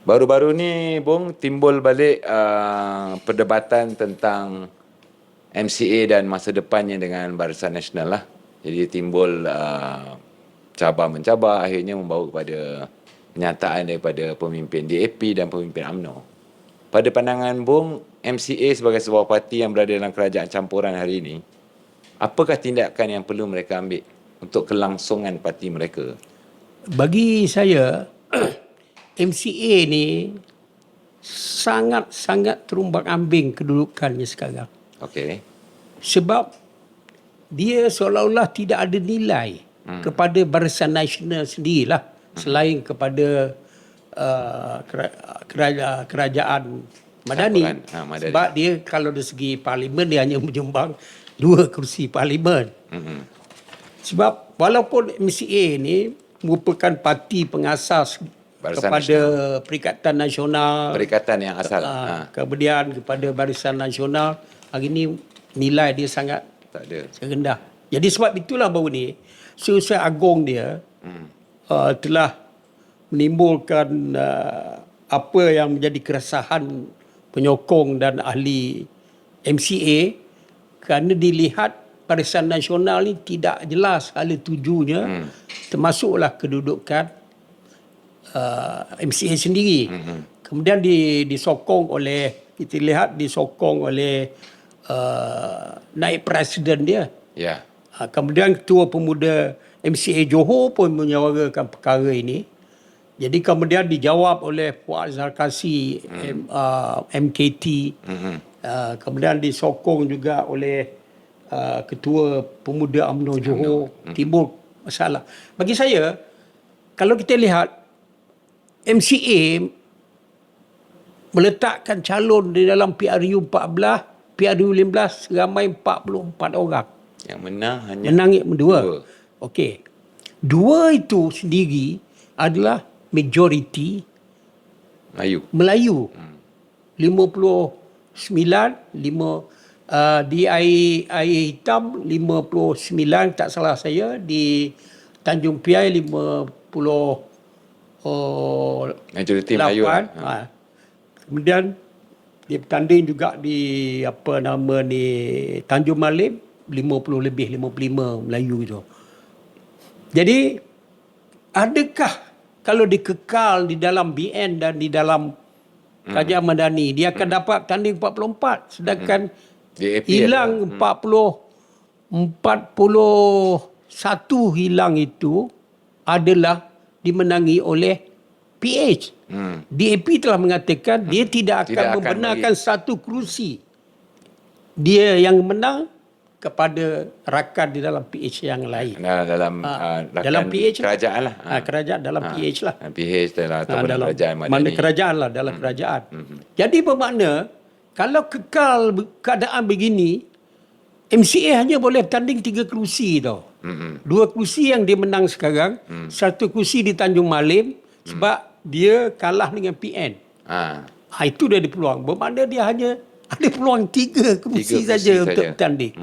Baru-baru ni, Bung, timbul balik perdebatan tentang MCA dan masa depannya dengan Barisan Nasional lah. Jadi timbul cabar-mencabar, akhirnya membawa kepada pernyataan daripada pemimpin DAP dan pemimpin UMNO. Pada pandangan Bung, MCA sebagai sebuah parti yang berada dalam kerajaan campuran hari ini, apakah tindakan yang perlu mereka ambil untuk kelangsungan parti mereka? Bagi saya, MCA ni sangat-sangat terumbang ambing kedudukannya sekarang. Okey. Sebab dia seolah-olah tidak ada nilai kepada Barisan Nasional sendirilah, selain kepada kerajaan Madani. Madani. Sebab dia kalau dari segi parlimen, dia hanya menyumbang 2 kerusi parlimen. Sebab walaupun MCA ni merupakan parti pengasas Barisan kepada Perikatan Nasional, Perikatan yang asal. kemudian kepada Barisan Nasional, hari ini nilai dia sangat Tak ada. rendah. Jadi sebab itulah baru ni Setiausaha Agong dia telah menimbulkan apa yang menjadi keresahan penyokong dan ahli MCA, kerana dilihat Barisan Nasional ni tidak jelas hala tujunya, termasuklah kedudukan MCA sendiri. Kemudian disokong oleh, kita lihat disokong oleh naib presiden dia. Ya. Kemudian Ketua Pemuda MCA Johor pun menyuarakan perkara ini. Jadi kemudian dijawab oleh Puan Zarkasi, MKT. Kemudian disokong juga oleh Ketua Pemuda UMNO Johor. Timbul masalah. Bagi saya, kalau kita lihat MCA meletakkan calon di dalam PRU 14, PRU 15 seramai 44 orang. Yang menang hanya Menang dua. 2. Okey. 2 itu sendiri adalah majoriti Melayu. 59, di air hitam 59, tak salah saya, di Tanjung Piai 50 Majoriti Melayu. Kemudian dia bertanding juga di Tanjung Malim 50 lebih, 55 Melayu itu. Jadi adakah kalau dikekal di dalam BN dan di dalam Kerajaan Madani, dia akan dapat tanding 44, sedangkan hilang 41 hilang itu adalah dimenangi oleh PH. DAP telah mengatakan dia tidak akan membenarkan satu kerusi dia yang menang kepada rakan di dalam PH yang lain. Dalam PH kerajaan lah. Kerajaan dalam PH lah. PH ataupun dalam kerajaan Madani. Mana kerajaan lah, dalam kerajaan. Jadi bermakna kalau kekal keadaan begini, MCA hanya boleh tanding 3 kerusi tau. 2 kerusi yang dia menang sekarang, 1 kerusi di Tanjung Malim sebab dia kalah dengan PN. Itu dia ada peluang. Bermakna dia hanya ada peluang 3 kerusi saja untuk bertanding.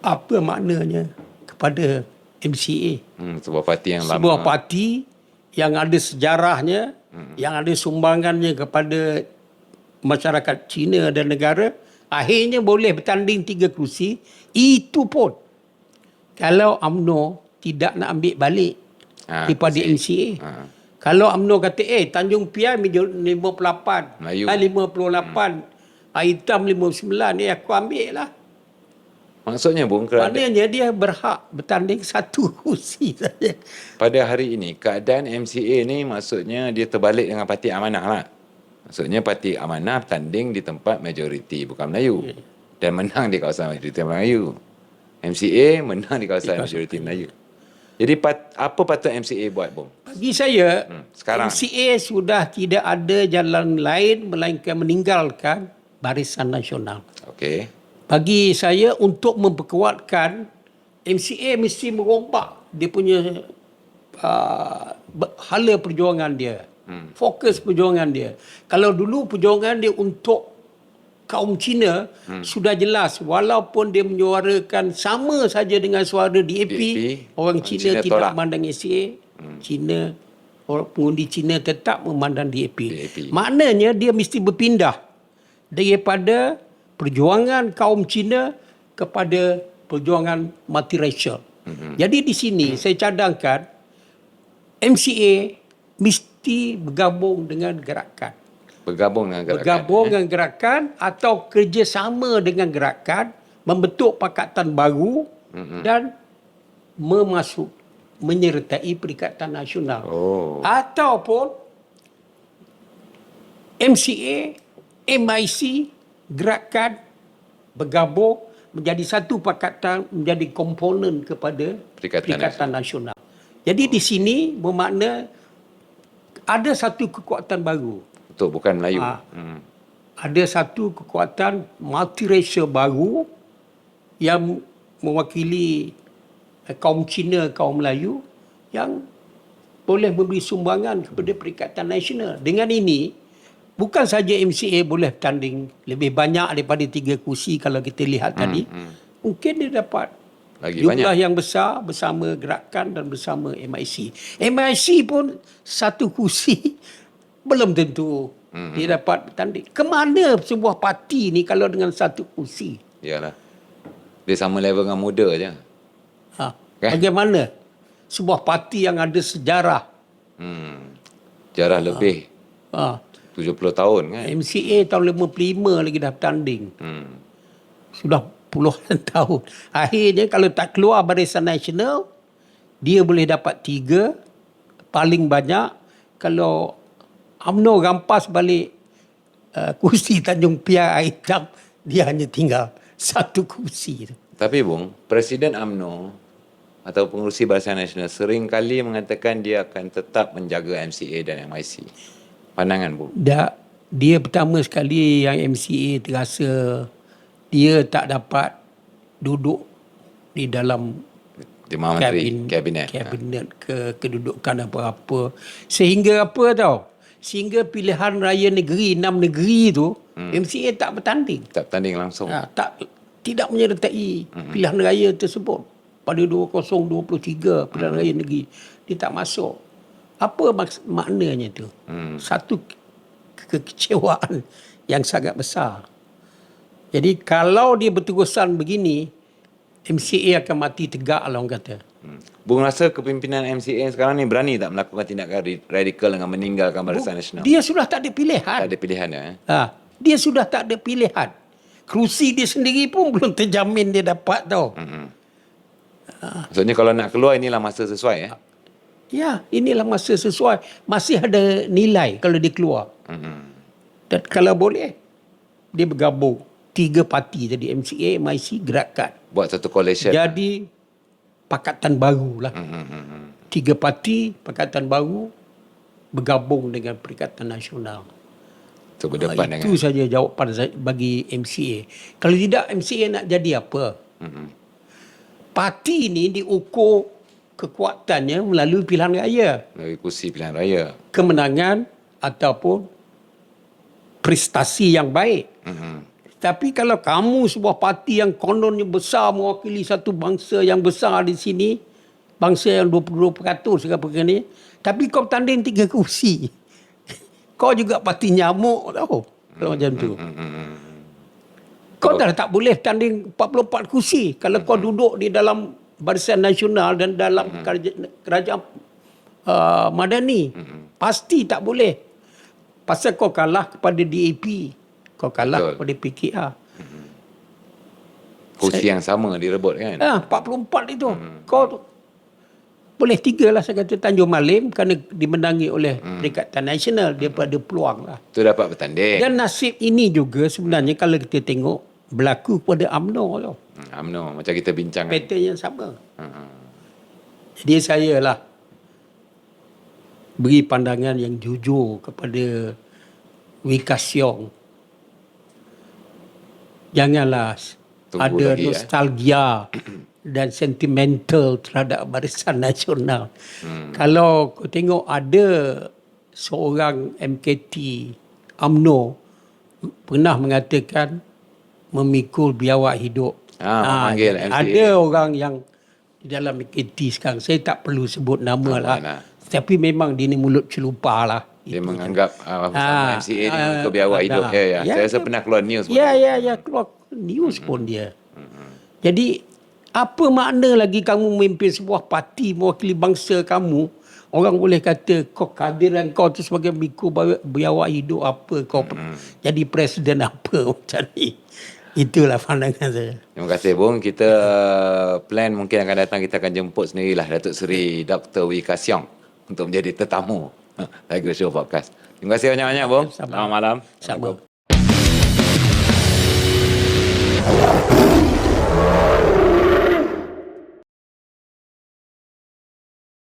Apa maknanya kepada MCA? Sebuah parti yang lama. Sebuah parti yang ada sejarahnya, yang ada sumbangannya kepada masyarakat Cina dan negara, akhirnya boleh bertanding 3 kerusi. Itu pun kalau UMNO tidak nak ambil balik daripada MCA. Kalau UMNO kata, Tanjung Piai 58, Melayu. 58, Hitam 59, aku ambil lah. Maksudnya, Bung, maknanya dia berhak bertanding 1 kursi saja. Pada hari ini, keadaan MCA ni maksudnya dia terbalik dengan Parti Amanah lah. Maksudnya Parti Amanah bertanding di tempat majoriti bukan Melayu. Dan menang di kawasan majoriti Melayu. MCA menang di kawasan majoriti Melayu. Jadi apa patut MCA buat, Bung? Bagi saya, sekarang MCA sudah tidak ada jalan lain melainkan meninggalkan Barisan Nasional. Okey. Bagi saya, untuk memperkuatkan, MCA mesti merombak dia punya hala perjuangan dia. Fokus perjuangan dia. Kalau dulu perjuangan dia untuk kaum Cina sudah jelas, walaupun dia menyuarakan sama saja dengan suara DAP, orang Cina tidak tolak. memandang MCA. Cina, orang pengundi Cina tetap memandang DAP. DAP. Maknanya dia mesti berpindah daripada perjuangan kaum Cina kepada perjuangan multiracial. Jadi di sini saya cadangkan MCA mesti bergabung dengan gerakan. Bergabung dengan gerakan. Bergabung dengan gerakan atau kerjasama dengan gerakan, membentuk pakatan baru dan menyertai Perikatan Nasional. Ataupun MCA, MIC, gerakan bergabung menjadi satu pakatan, menjadi komponen kepada Perikatan Nasional. Jadi di sini bermakna ada satu kekuatan baru. Betul, bukan Melayu. Ada satu kekuatan multiracial baru yang mewakili kaum Cina, kaum Melayu yang boleh memberi sumbangan kepada Perikatan Nasional. Dengan ini, bukan saja MCA boleh bertanding lebih banyak daripada 3 kursi kalau kita lihat tadi. Mungkin dia dapat lagi jumlah banyak yang besar bersama gerakan dan bersama MIC. MIC pun 1 kursi belum tentu dia dapat bertanding. Kemana sebuah parti ni kalau dengan 1 kursi? Yalah. Dia sama level dengan muda je. Kan? Bagaimana sebuah parti yang ada sejarah? Sejarah lebih 70 tahun kan. MCA tahun 55 lagi dah bertanding. Sudah puluhan tahun. Akhirnya kalau tak keluar Barisan Nasional, dia boleh dapat 3. Paling banyak kalau UMNO rampas balik kursi Tanjung Piai Hitam, dia hanya tinggal 1 kursi. Tapi Bung, Presiden UMNO atau pengurusi Barisan Nasional sering kali mengatakan dia akan tetap menjaga MCA dan MIC. Pandangan Bung? Dia pertama sekali yang MCA terasa dia tak dapat duduk di dalam kabinet kedudukan apa-apa. Sehingga apa tahu? Sehingga pilihan raya negeri, 6 negeri tu, MCA tak bertanding. Tak bertanding langsung. Tidak menyertai pilihan raya tersebut. Pada 2023 pilihan raya negeri, dia tak masuk. Apa maknanya tu? Satu kekecewaan yang sangat besar. Jadi kalau dia berterusan begini, MCA akan mati tegak lah orang kata. Bung rasa kepimpinan MCA sekarang ni berani tak melakukan tindakan radikal dengan meninggalkan Barisan Nasional? Dia sudah tak ada pilihan. Tak ada pilihan dia sudah tak ada pilihan. Kerusi dia sendiri pun belum terjamin dia dapat tau. Maksudnya kalau nak keluar inilah masa sesuai Ya, inilah masa sesuai. Masih ada nilai kalau dia keluar. Dan kalau boleh, dia bergabung. 3 parti tadi, MCA, MIC, gerakan. Buat satu coalition. Jadi, pakatan baru lah. 3 parti, pakatan baru, bergabung dengan Perikatan Nasional. Itu berdepan itu saja jawapan bagi MCA. Kalau tidak, MCA nak jadi apa? Parti ini diukur kekuatannya melalui pilihan raya. Melalui kursi pilihan raya. Kemenangan ataupun prestasi yang baik. Tapi kalau kamu sebuah parti yang kononnya besar, mewakili satu bangsa yang besar di sini, bangsa yang 22% sekarang ni, tapi kau bertanding 3 kursi. Kau juga parti nyamuk tau. Kalau macam tu. Kau dah tak boleh tanding 44 kursi. Kalau kau duduk di dalam Barisan Nasional dan dalam kerajaan Madani. Pasti tak boleh. Pasal kau kalah kepada DAP. Kau kalah kepada PKR. Kursi yang sama direbut kan? 44 itu. Kau boleh 3 lah saya kata Tanjung Malim kerana dimenangi oleh Perikatan Nasional. Dia pada peluang lah. Itu dapat bertanding. Dan nasib ini juga sebenarnya kalau kita tengok berlaku pada UMNO tau. UMNO macam kita bincang. Pattern yang sama. Jadi saya lah beri pandangan yang jujur kepada Wikas Siong. Janganlah ada nostalgia dan sentimental terhadap Barisan Nasional. Kalau kau tengok ada seorang MKT UMNO pernah mengatakan memikul biawak hidup. Memanggil MCA. Ada orang yang di dalam MKT sekarang, saya tak perlu sebut nama lah. Tapi memang dia ni mulut celupa lah. Dia Itu menganggap Ah, MCA ni untuk biawak hidup. ya, Saya rasa pernah keluar news pun. Ya, keluar news pun dia. Jadi, apa makna lagi kamu memimpin sebuah parti mewakili bangsa kamu, orang boleh kata kehadiran kau tu sebagai biku biawak hidup apa, kau jadi presiden apa macam ni. Itulah pandangan saya. Terima kasih Bung. Kita plan mungkin akan datang, kita akan jemput sendirilah Datuk Seri Dr. Wee Ka Siong untuk menjadi tetamu Tiger Show Podcast. Terima kasih banyak-banyak Bung. Selamat malam. Sama.